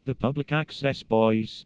The Public Access Boyz.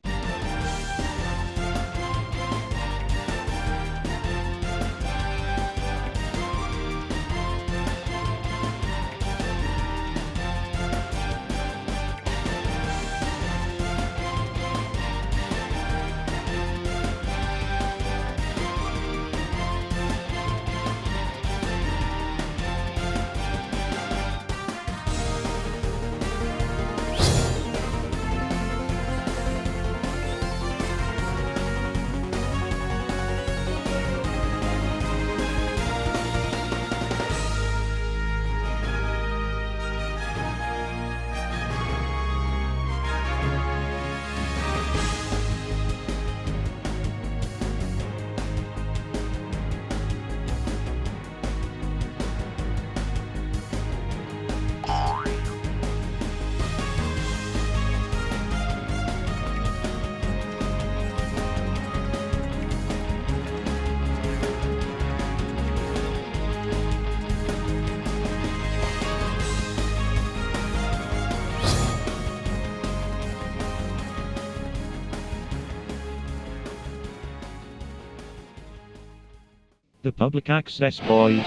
The Public Access Boyz.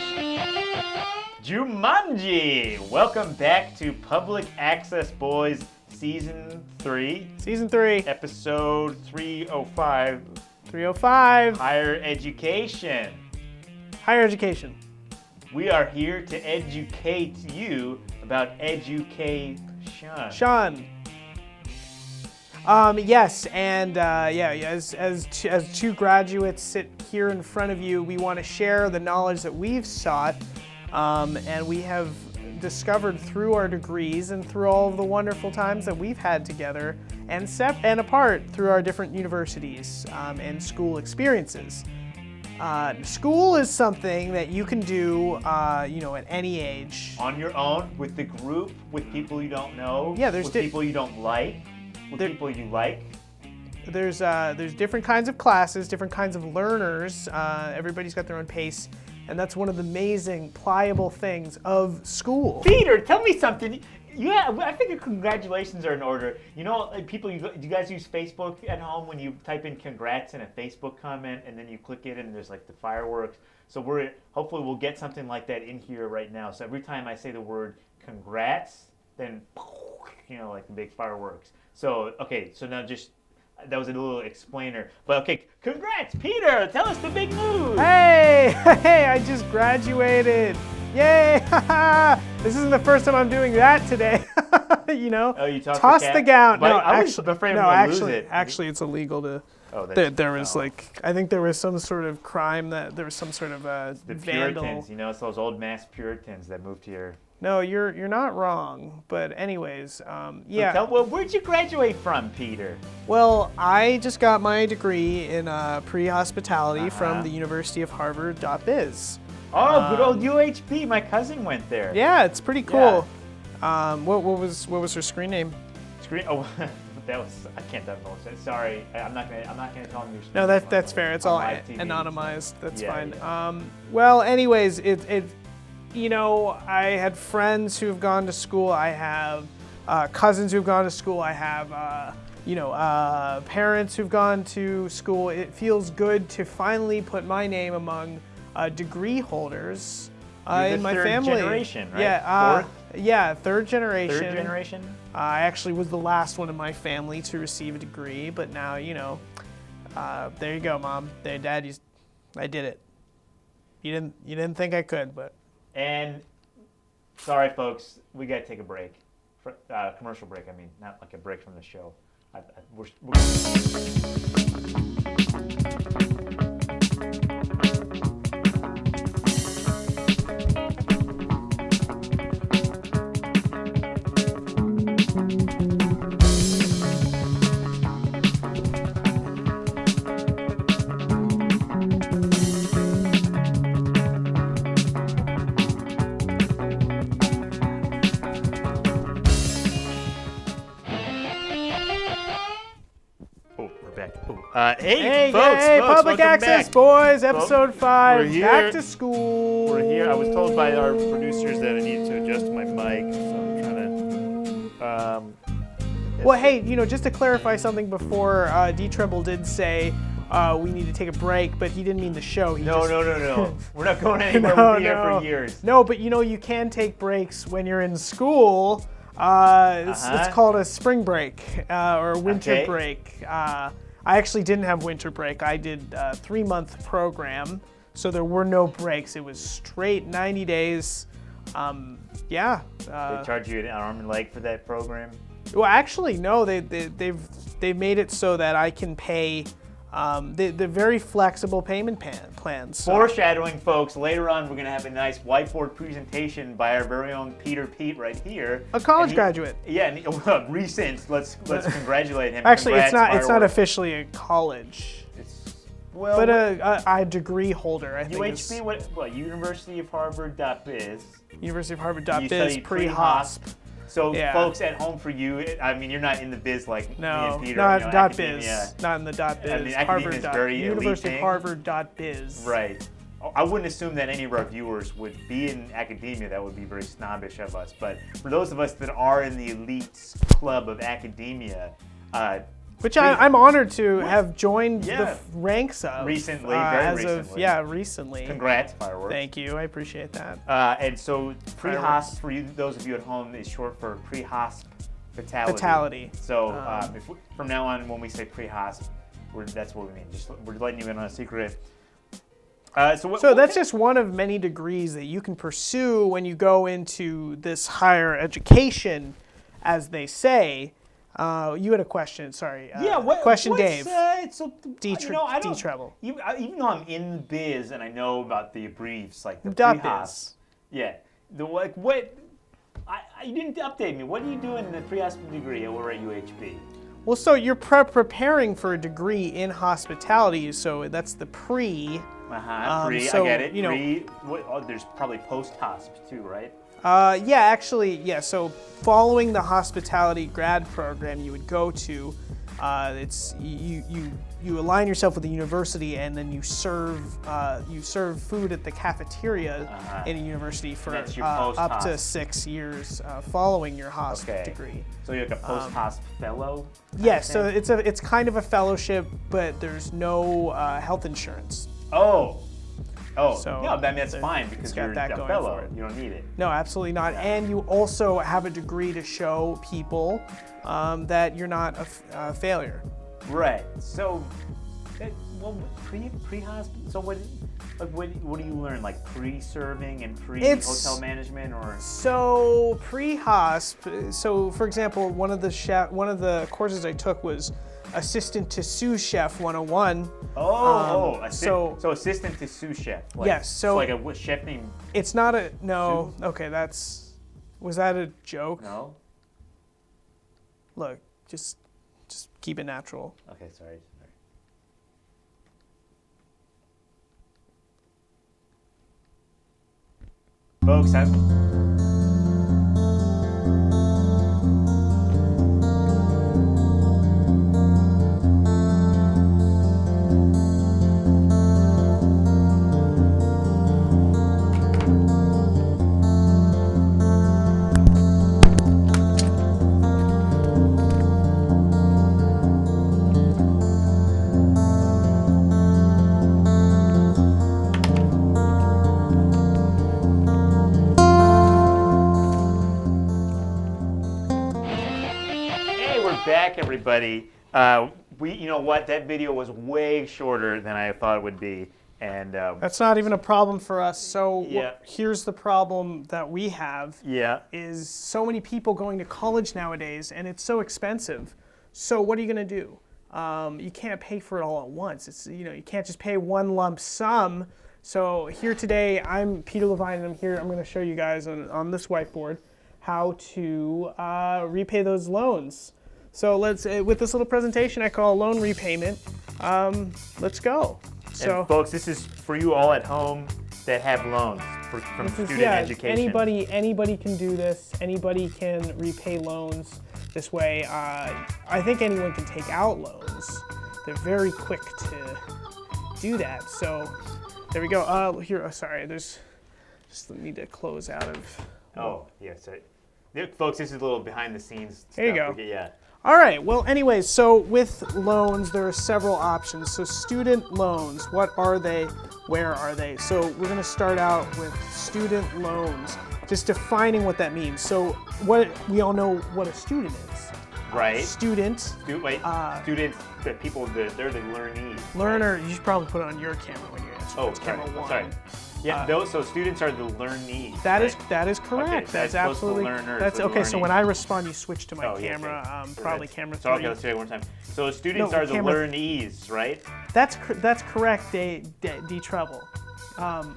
Jumanji! Welcome back to Public Access Boyz Season 3. Season 3. Episode 305. 305. Higher Education. Higher education. We are here to educate you about education. Sean. Yes, and as two graduates sit here in front of you, we want to share the knowledge that we've sought, and we have discovered through our degrees and through all of the wonderful times that we've had together and apart through our different universities and school experiences. School is something that you can do, at any age. On your own, with the group, with people you don't know, with people you don't like. People you like. There's different kinds of classes, different kinds of learners. Everybody's got their own pace, and that's one of the amazing, pliable things of school. Peter, tell me something. Yeah, I think congratulations are in order. You know, do you guys use Facebook at home when you type in congrats in a Facebook comment and then you click it and there's like the fireworks? So hopefully we'll get something like that in here right now. So every time I say the word congrats, then like the big fireworks. So, okay, so now that was a little explainer. But okay, congrats, Peter! Tell us the big news! Hey, I just graduated! Yay! This isn't the first time I'm doing that today. Oh, you toss the gown. But I was afraid I'm going to lose it. Actually, it's illegal to. Oh, there was I think there was some sort of crime that there was some sort of the vandal. Puritans, it's those old mass Puritans that moved here. No, you're not wrong. But anyways, yeah. Well, where'd you graduate from, Peter? Well, I just got my degree in pre-hospitality from the University of Harvard.biz. Oh, good old UHB. My cousin went there. Yeah, it's pretty cool. Yeah. What was her screen name? Oh, I can't divulge that. Sorry, I'm not gonna tell them your screen. No, that's fair. It's all anonymized. That's fine. Yeah. Well, anyways, I had friends who've gone to school. I have cousins who've gone to school. I have, parents who've gone to school. It feels good to finally put my name among degree holders in my family. Third generation, right? Yeah. Fourth? Yeah, third generation. Third generation? I actually was the last one in my family to receive a degree, but now, there you go, Mom. There, Dad, I did it. You didn't think I could, but. And sorry, folks, we got to take a break. Commercial break, I mean, not like a break from the show. We're back. Hey, folks, Public Access Boyz, Episode 5, We're here. back to school. We're here. I was told by our producers that I need to adjust my mic, so I'm trying to. Well, hey, just to clarify something before, D. Tremble did say we need to take a break, but he didn't mean the show. No. We're not going anywhere. We'll be here for years. No, but you can take breaks when you're in school. It's called a spring break or a winter break. I actually didn't have winter break. I did a 3-month program, so there were no breaks. It was straight 90 days. They charge you an arm and leg for that program? Well, actually, no. They've made it so that I can pay. They're very flexible payment plans. So. Foreshadowing, folks. Later on, we're going to have a nice whiteboard presentation by our very own Peter Pete right here. A college graduate. Yeah, recent. Let's congratulate him. Actually, Congrats, it's not officially a college. But a degree holder, I think. UHB, what? University of Harvard.biz. University of Harvard.biz, pre-hosp. So, folks at home, for you, I mean, you're not in the biz like me and Peter. Not .biz. Not in the .biz. I mean, academia is very University of Harvard.biz. Right. I wouldn't assume that any of our viewers would be in academia. That would be very snobbish of us. But for those of us that are in the elite club of academia, which I'm honored to have joined the ranks of. Recently, very recently. Recently. Congrats, Fireworks. Thank you, I appreciate that. And so pre-hosp, for you, those of you at home, is short for pre-hospitality. So from now on, when we say pre-hosp, that's what we mean. We're letting you in on a secret. So that's just one of many degrees that you can pursue when you go into this higher education, as they say. You had a question, sorry. Question, Dave. D. Treble. Even though I'm in the biz and I know about the briefs, like the pre-hosp. Yeah. You didn't update me. What are you doing in the pre-hosp degree over at UHB? Well, so you're preparing for a degree in hospitality, so that's the pre. I get it. There's probably post-hosp too, right? So following the hospitality grad program you would go to, you align yourself with the university, and then you serve food at the cafeteria in a university for up to 6 years following your hosp degree. So you're like a post-hosp fellow? Yes, so it's kind of a fellowship, but there's no health insurance. So that's fine because you're a fellow. You don't need it. No, absolutely not. And you also have a degree to show people that you're not a failure. Right. So, pre-hosp. So what do you learn? Like pre-serving and pre-hotel management, or? So pre-hosp. So for example, one of the courses I took was Assistant to Sous Chef 101. So assistant to sous chef. Yes. So like a chef named. It's not a no. Sous? Okay, was that a joke? No. Look, just keep it natural. Okay, sorry. Folks, back, everybody. You know what? That video was way shorter than I thought it would be, and that's not even a problem for us. So here's the problem that we have. Is so many people going to college nowadays, and it's so expensive. So what are you going to do? You can't pay for it all at once. It's you can't just pay one lump sum. So here today, I'm Peter Levine, and I'm here. I'm going to show you guys on this whiteboard how to repay those loans. So let's, with this little presentation I call loan repayment, let's go. So, and folks, this is for you all at home that have loans from student education. Anybody can do this. Anybody can repay loans this way. I think anyone can take out loans. They're very quick to do that. So there we go. Here, sorry, there's just need to close out of. Oh, yes. Folks, this is a little behind the scenes stuff. There you go. Yeah. All right, well, anyways, so with loans, there are several options. So student loans, what are they? Where are they? So we're gonna start out with student loans, just defining what that means. So we all know what a student is. Right. Students, Students, they're the learnees. learner, you should probably put it on your camera when you answer. Oh, That's camera one. sorry. Yeah, so students are the learnees. That right? is correct. Okay, that's as opposed to absolutely. learners, That's the okay. So learning. when I respond, you switch to my Oh, yeah, camera. okay. Probably camera 3. So okay, let's do it one time. So students No, are the camera- learnees, right? That's correct, D Treble.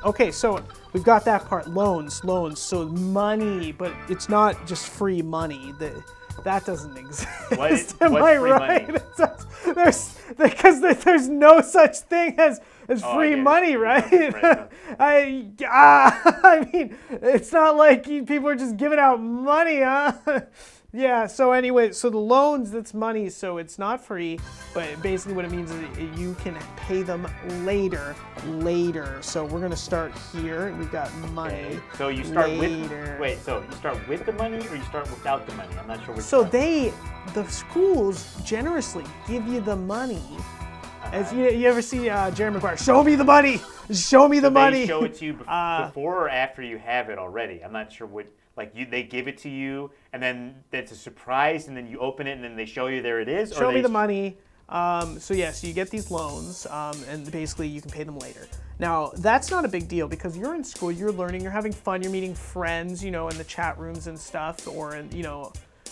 Okay, so we've got that part. Loans. So money, but it's not just free money. That doesn't exist. What's Am I free right? money? Because there's no such thing as Oh, free I get it. money, Yeah, right? right. I mean, it's not like people are just giving out money, huh? Yeah, so anyway, so the loans, that's money, so it's not free, but basically what it means is you can pay them later. So we're gonna start here. We've got money. Okay. So you start later. so you start with the money or you start without the money? I'm not sure which So one. the schools generously give you the money. As you ever see Jerry Maguire, show me the money, show me the money. They show it to you before or after you have it already. I'm not sure what. They give it to you, and then it's a surprise, and then you open it, and then they show you there it is. Show me the money. So you get these loans, and basically you can pay them later. Now that's not a big deal because you're in school, you're learning, you're having fun, you're meeting friends, in the chat rooms and stuff, or in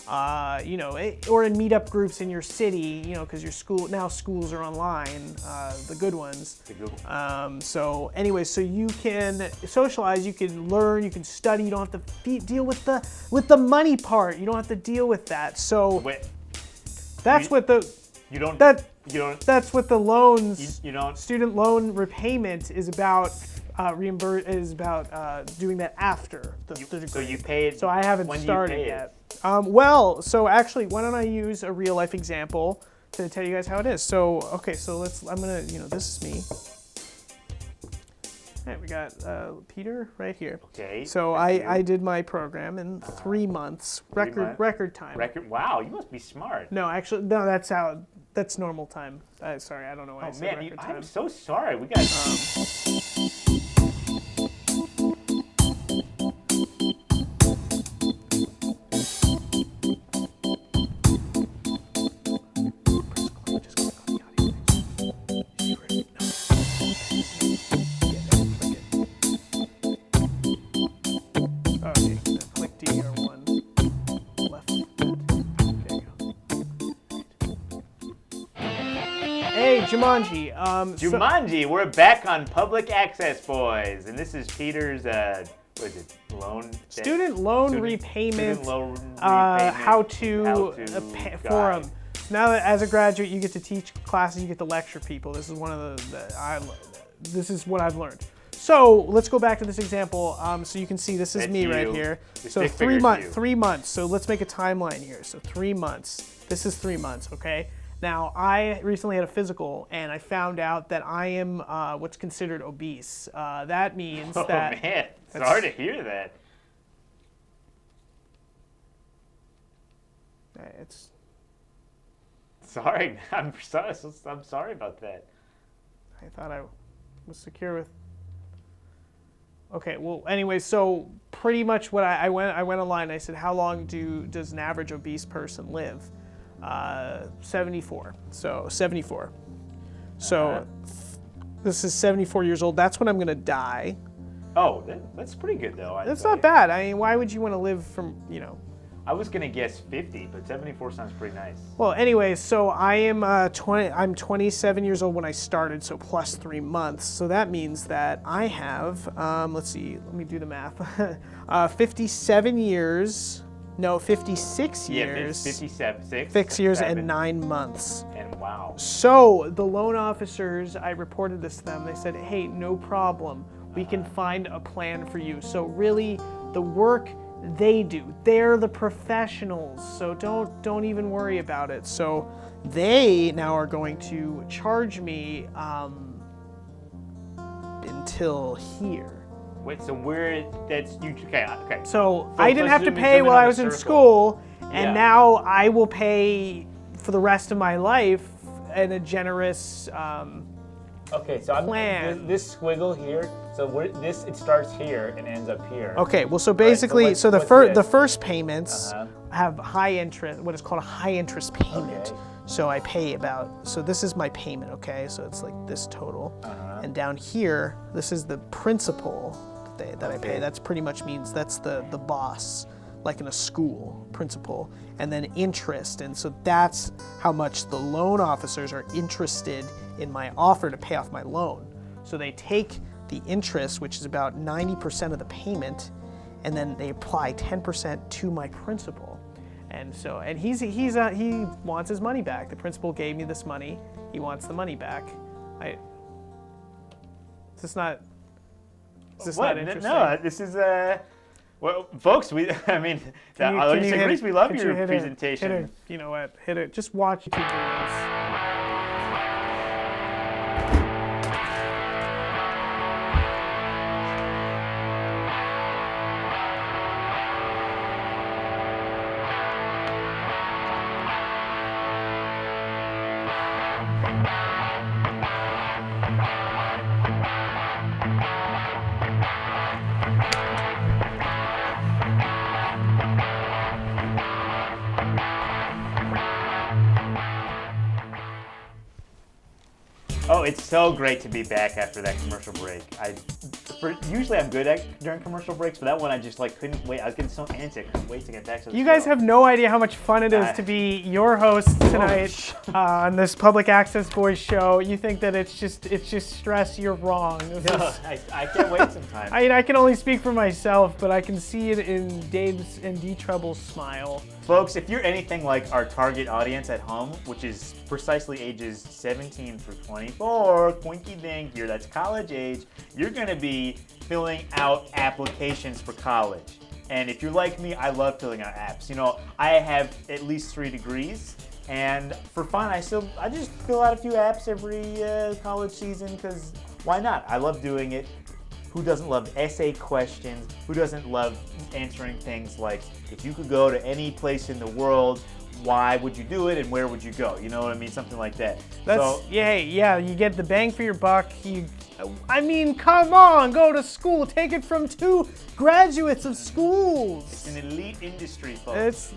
or in meetup groups in your city, because your schools are online, the good ones. The Google. So you can socialize, you can learn, you can study. You don't have to deal with the money part. You don't have to deal with that. So that's what the that's what the loans. You don't. Student loan repayment is about. Doing that after the degree. So you pay it. So I haven't when do you started pay it? yet. So actually, why don't I use a real life example to tell you guys how it is? So okay, so I'm gonna, this is me. All right, we got Peter right here. Okay. So I did my program in 3 months, record time. Wow, you must be smart. No, actually, no, that's normal time. Sorry, I don't know why I said Man, record time. I'm so sorry. We got. Click D or 1 left. There you go. Hey, Jumanji. Jumanji, we're back on Public Access Boyz, and this is Peter's what is it? Student loan repayment. Student loan How to guide. forum. Now that as a graduate you get to teach classes, you get to lecture people. This is one of this is what I've learned. So let's go back to this example. So you can see this is That's me right you. here. The So stick 3 figure's months. you. 3 months. So let's make a timeline here. So 3 months. This is 3 months. Okay. Now I recently had a physical and I found out that I am what's considered obese. That means that. Oh man, sorry to hear that. It's. Sorry, I'm sorry about that. I thought I was secure with. Okay, well, anyway, so pretty much what I went online. And I said, how long does an average obese person live? 74. So 74. So this is 74 years old. That's when I'm gonna die. Oh, that's pretty good though. That's not bad. I mean, why would you want to live from I was gonna guess 50, but 74 sounds pretty nice. Well, anyways, so I am I'm 27 years old when I started, so plus 3 months. So that means that I have, let's see, let me do the math. 56 years. Yeah, 56 6 years and 9 months. And wow. So the loan officers, I reported this to them. They said, hey, no problem. We can find a plan for you. So really, the work they do, they're the professionals. So don't even worry about it. So they now are going to charge me until here. Wait, so okay. So I didn't let's have to zoom pay while in on I the was in circle. school, and now I will pay for the rest of my life in a generous Okay, so plan. This squiggle here. So it starts here and ends up here. Okay, well, so basically, what's the this? first payments have high interest, what is called a high interest payment. Okay. So I pay so this is my payment, okay? So it's like this total. And down here, this is the principal that I pay. That's pretty much means that's the boss, like in a school, principal. And then interest, and so that's how much the loan officers are interested in my offer to pay off my loan. So they take the interest, which is about 90% of the payment, and then they apply 10% to my principal. And so, and he wants his money back. The principal gave me this money. He wants the money back. Is this not interesting? No, this is well, folks. I mean, Grace, we love your presentation. Hit it. You know what? Hit it. Just watch YouTube videos. Oh, it's so great to be back after that commercial break. Usually I'm good during commercial breaks, but that one I just couldn't wait. I was getting so antsy, I couldn't wait to get back to the show. You guys have no idea how much fun it is to be your host tonight on this Public Access Boyz show. You think that it's just stress? You're wrong. I can't wait sometimes. I can only speak for myself, but I can see it in Dave's and D Treble's smile. Folks, if you're anything like our target audience at home, which is precisely ages 17 through 24, quinky dink, that's college age, you're going to be filling out applications for college. And if you're like me, I love filling out apps. You know, I have at least 3 degrees, and for fun, I just fill out a few apps every college season, because why not? I love doing it. Who doesn't love essay questions? Who doesn't love answering things like, if you could go to any place in the world, why would you do it and where would you go? You know what I mean? Something like that. Yeah, you get the bang for your buck. Come on, go to school. Take it from 2 graduates of schools. It's an elite industry, folks.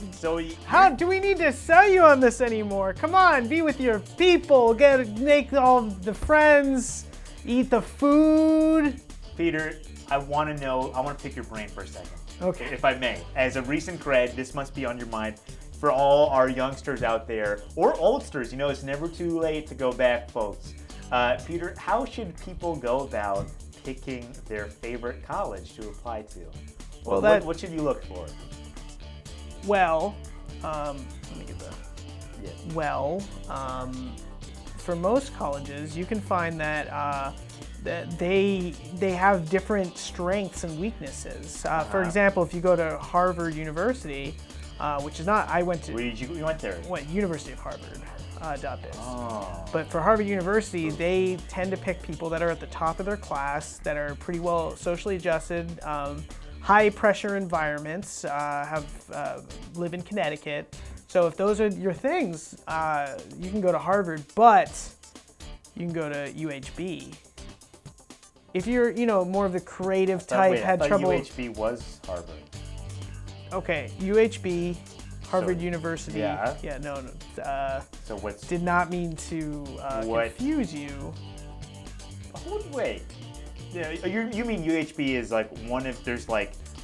How do we need to sell you on this anymore? Come on, be with your people. Make all the friends. Eat the food. Peter, I want to pick your brain for a second. Okay. If I may. As a recent grad, this must be on your mind. For all our youngsters out there, or oldsters, it's never too late to go back, folks. Peter, how should people go about picking their favorite college to apply to? What should you look for? Well, let me get that. Yeah. Well, for most colleges, you can find that they have different strengths and weaknesses. For example, if you go to Harvard University, which is not, I went to. You went there? University of Harvard. .biz. But for Harvard University, they tend to pick people that are at the top of their class, that are pretty well socially adjusted, high pressure environments, live in Connecticut. So if those are your things, you can go to Harvard, but you can go to UHB. If you're, more of the creative type, had trouble. UHB was Harvard. Okay, UHB, Harvard University. Yeah. Yeah, no. So what's? Did not mean to confuse you. Wait. Yeah, you mean UHB is there's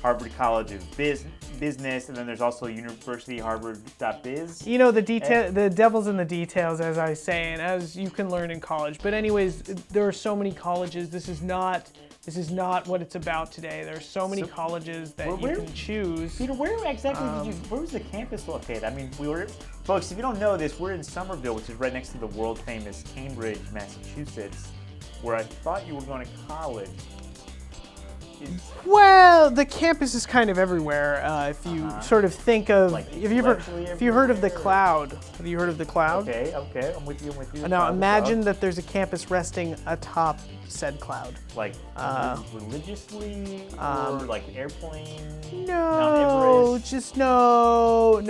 Harvard College of Business, and then there's also University Harvard.biz. The devil's in the details, as I say, and as you can learn in college. But anyways, there are so many colleges. This is not what it's about today. There are so many colleges that you can choose. Peter, where exactly where was the campus located? I mean, folks, if you don't know this, we're in Somerville, which is right next to the world famous Cambridge, Massachusetts, where I thought you were going to college. Well, the campus is kind of everywhere. If you sort of think of, Like have you heard of the cloud? Have you heard of the cloud? Okay, I'm with you. Now imagine that there's a campus resting atop said cloud. Like religiously, or like airplane. No, Mount Everest? just no.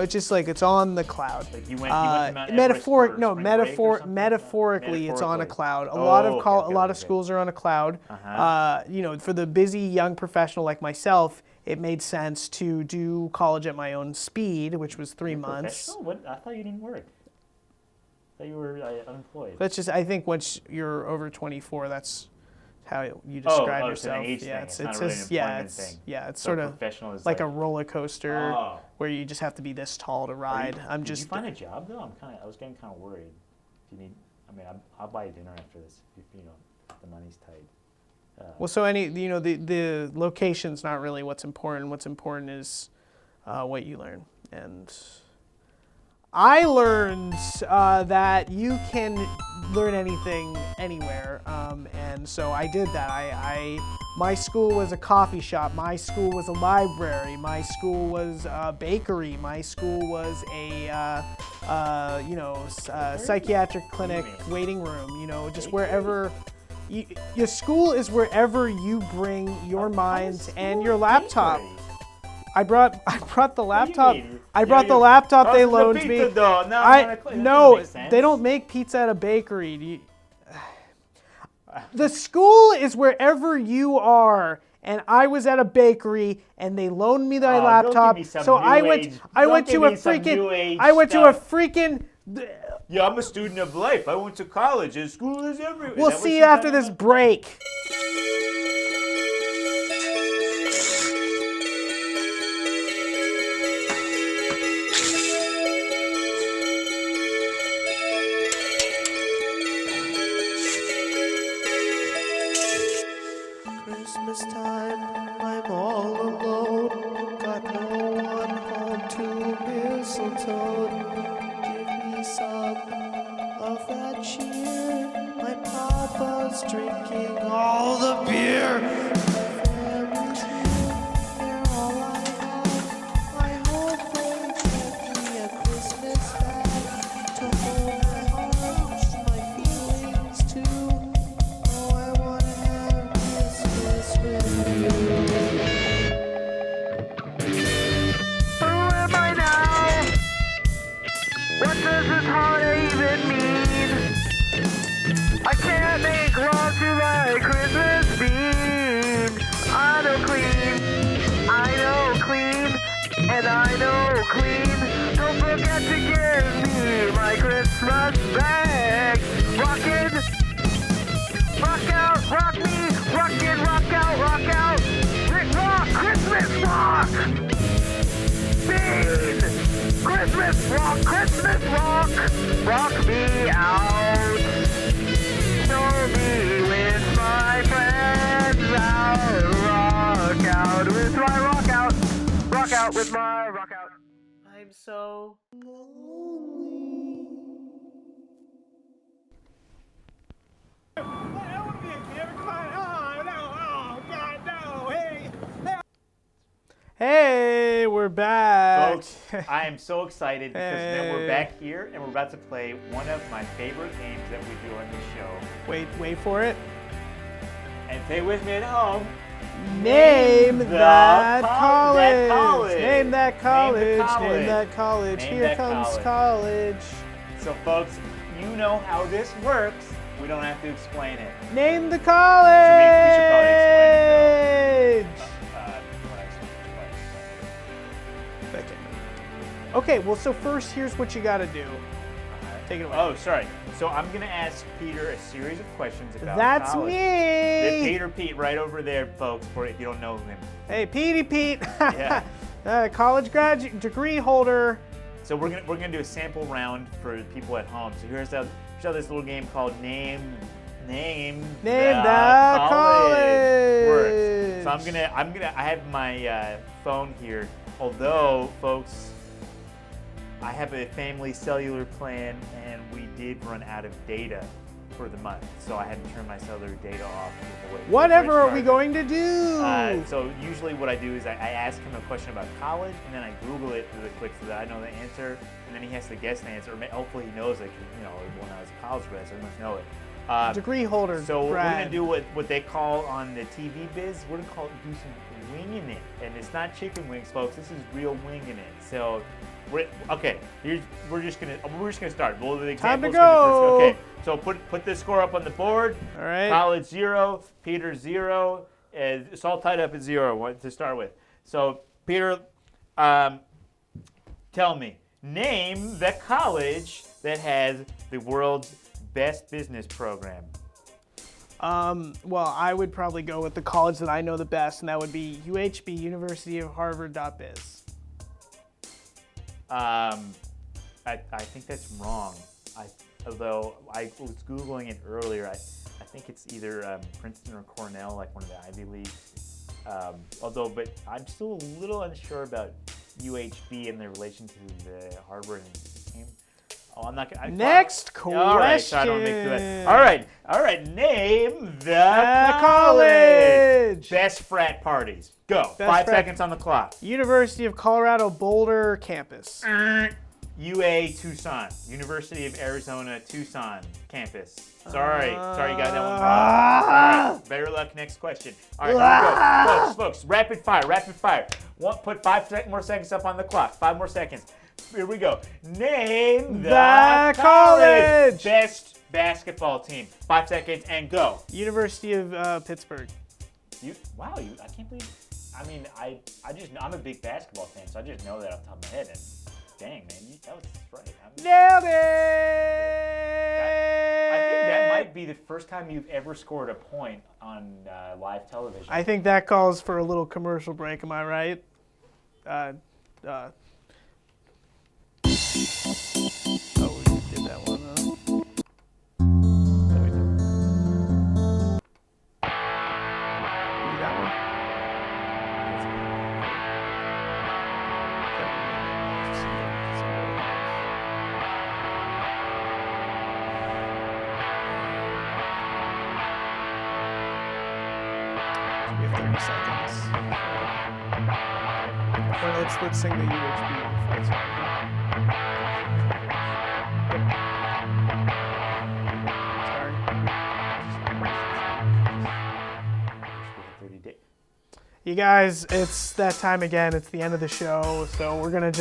It's just like it's on the cloud. Like you went to Mount Everest for spring break or something? Metaphorically, it's on a cloud. A lot of schools are on a cloud. For the busy young professional like myself, it made sense to do college at my own speed, which was 3 months. What? I thought you didn't work. I thought you were unemployed. That's just, I think once you're over 24, that's how you describe yourself. It's an age thing. It's not really an employment thing. It's So sort of professional is like a roller coaster Oh. where you just have to be this tall to ride. Did you find a job though? I was getting kind of worried. Do you need? I mean, I'll buy you dinner after this. If the money's tight. Well, so the location's not really what's important. What's important is what you learn. And I learned that you can learn anything anywhere, and so I did that. My school was a coffee shop. My school was a library. My school was a bakery. My school was a psychiatric clinic waiting room. Just wherever. Your school is wherever you bring your mind and your laptop. I brought the laptop. I brought the laptop they loaned me. No, they don't make pizza at a bakery. The school is wherever you are, and I was at a bakery, and they loaned me their laptop. So I went to a freaking. Yeah, I'm a student of life. I went to college, and school is everywhere. We'll see you after this break. Christmas time, I'm all alone. Got no one home to mistletoe. Give me some of that cheer. My papa's drinking all the beer. My family's here, they're all I have. I hope they get me a Christmas bag to hold my heart, my feelings too. Oh, I wanna have Christmas with you. Who am I now? What does this holiday even mean? I can't make love to my Christmas bean. I know clean, and I know clean. Don't forget to give me my Christmas bag. Rockin', rock out, rock me, rockin', rock out. Rick rock, Christmas rock. Bean, Christmas rock me out. Show me with my friends out. Rock out with my rock out with my rock out. I'm so lonely. Hey, we're back. Folks, I am so excited because then we're back here and we're about to play one of my favorite games that we do on this show. Wait for it. And stay with me at home. Name that college. college. Name that college. college. Name that college. Name Here that comes college. college. So, folks, you know how this works. We don't have to explain it. Name the college. We should probably explain it, Okay, well, so first, here's what you got to do. Take it away. Oh, sorry. So I'm going to ask Peter a series of questions about That's college. me. Peter Pete right over there, folks, for if you don't know him. Hey, Petey Pete. Yeah. College graduate degree holder. So we're gonna do a sample round for the people at home. So here's how this little game called Name the College works. So I have my phone here. Although, folks, I have a family cellular plan and we did run out of data. for the month, so I had to turn my cellular data off. Whatever are we going to do? So usually what I do is I ask him a question about college, and then I Google it really quick so that I know the answer, and then he has to guess the answer. Hopefully he knows it, when I was a college grad, so he must know it. Degree holder. So Brad. we're gonna do what they call on the TV biz. We're gonna do some winging it, and it's not chicken wings, folks. This is real winging it. So, we're just gonna start. Well, the Time to examples go. Okay, so put the score up on the board. All right. College 0, Peter 0. It's all tied up at 0 to start with. So Peter, tell me, name the college that has the world's best business program. Well, I would probably go with the college that I know the best, and that would be UHB, University of Harvard.biz. I think that's wrong. Although I was Googling it earlier, I think it's either Princeton or Cornell, like one of the Ivy Leagues. But I'm still a little unsure about UHB and their relation to the Harvard and Cambridge. Oh, I'm not gonna. Next question. All right, so I don't make that. All right. Name the college. Best frat parties. Go. Best 5 frat- seconds on the clock. University of Colorado Boulder campus. UA Tucson. University of Arizona Tucson campus. Sorry, you got that one wrong. All right, better luck. Next question. All right, here we go, folks. Rapid fire. Put 5 more seconds up on the clock. 5 more seconds. Here we go. Name the college. Best basketball team. 5 seconds and go. University of Pittsburgh. I can't believe. I mean, I'm a big basketball fan, so I just know that off the top of my head. And dang, man, that was right. Nailed it! I think that might be the first time you've ever scored a point on live television. I think that calls for a little commercial break. Am I right? Oh, we did that one. No, we didn't. Do that one. We have 30 seconds. Well, let's sing the UHB fight song. Sorry. 30 days. You guys, it's that time again. It's the end of the show, so we're gonna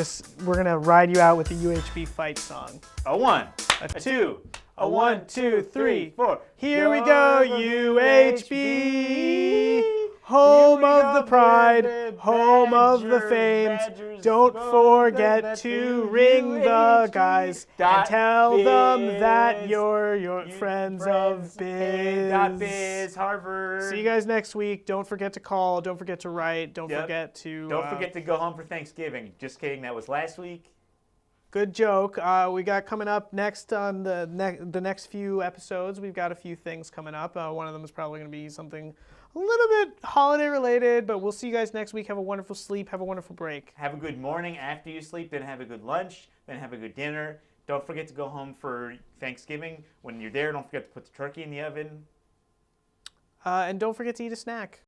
ride you out with the UHB fight song. A 1, A a 2, A 1, 2, 3, 4. Here we go, UHB, home of the pride, home of the famed. Don't forget to ring the guys and tell them that you're your friends of biz. Biz, Harvard. See you guys next week. Don't forget to call. Don't forget to write. Don't forget to. Don't forget to go home for Thanksgiving. Just kidding. That was last week. Good joke. We got coming up next on the next few episodes. We've got a few things coming up. One of them is probably going to be something a little bit holiday related, but we'll see you guys next week. Have a wonderful sleep. Have a wonderful break. Have a good morning after you sleep. Then have a good lunch. Then have a good dinner. Don't forget to go home for Thanksgiving. When you're there, don't forget to put the turkey in the oven. And don't forget to eat a snack.